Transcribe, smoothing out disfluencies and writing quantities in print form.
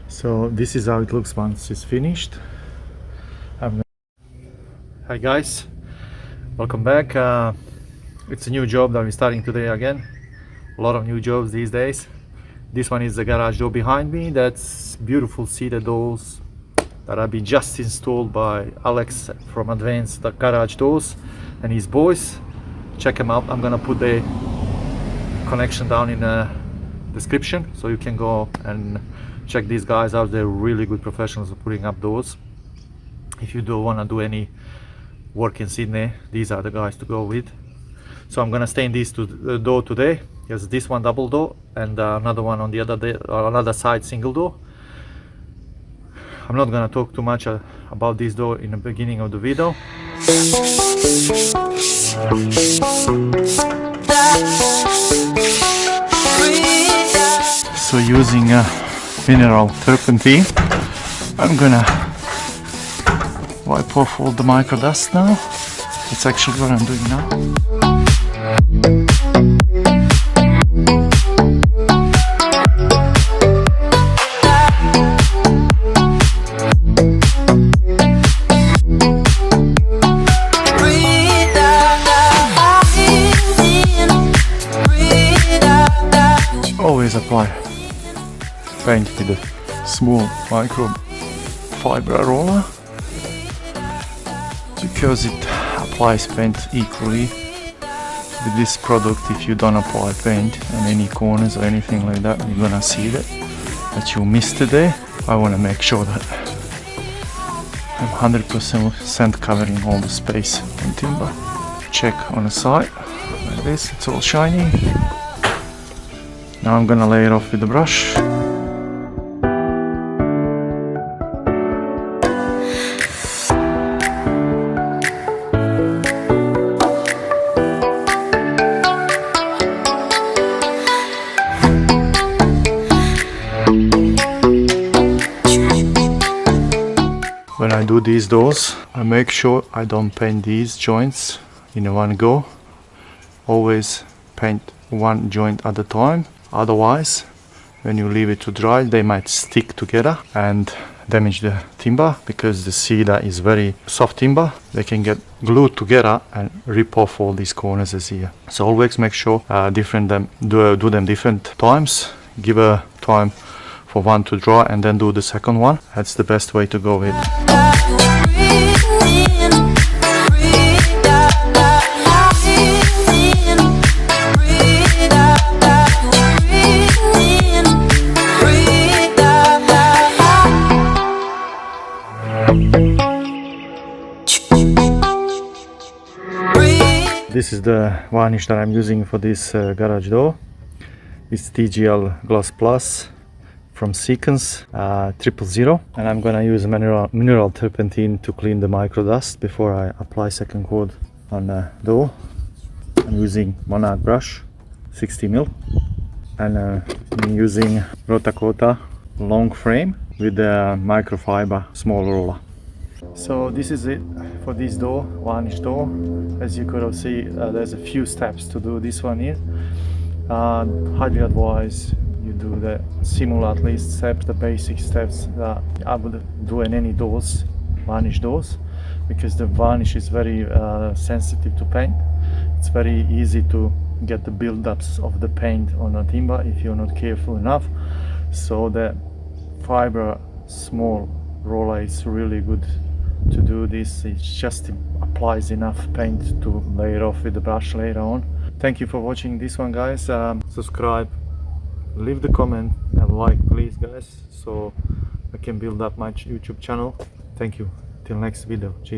So this is how it looks once it's finished. Hi guys, welcome back. It's a new job that we're starting today again. A lot of new jobs these days. This one is the garage door behind me. That's beautiful cedar doors that have been just installed by Alex from Advanced Garage Doors and his boys. Check them out. I'm gonna put the connection down in the description so you can go and check these guys out. They're really good professionals of putting up doors. If you don't want to do any work in Sydney, these are the guys to go with. So I'm gonna stain this door today. There's this one double door and another one on the other side single door. I'm not gonna talk too much about this door in the beginning of the video. So using mineral turpentine, I'm gonna wipe off all the micro dust now. That's actually what I'm doing now. Always apply paint with a small micro fiber roller because it applies paint equally. With this product, if you don't apply paint on any corners or anything like that, you're gonna see that you missed the day. I want to make sure that I'm 100% covering all the space on timber. Check on the side like this, it's all shiny. Now I'm gonna lay it off with the brush. When I do these doors, I make sure I don't paint these joints in one go. Always paint one joint at a time. Otherwise, when you leave it to dry, they might stick together and damage the timber because the cedar is very soft timber. They can get glued together and rip off all these corners as here. So always make sure do them different times. Give a time for one to dry and then do the second one. That's the best way to go with. This is the varnish that I'm using for this garage door. It's TGL Gloss Plus from Sequence 000, and I'm gonna use mineral turpentine to clean the micro dust before I apply second coat on the door. I'm using Monarch brush 60mm and I'm using Rotakota long frame with the microfiber small roller. So this is it for this door, varnish door. As you could have seen, there's a few steps to do this one here. Highly advise you do the similar at least steps, the basic steps that I would do in any doors, varnish doors, because the varnish is very sensitive to paint. It's very easy to get the build-ups of the paint on a timber if you're not careful enough. So the fiber small roller is really good to do this. It just applies enough paint to lay it off with the brush later on. Thank you for watching this one, guys. Subscribe, leave the comment and like, please, guys, so I can build up my YouTube channel. Thank you. Till next video. Cheers.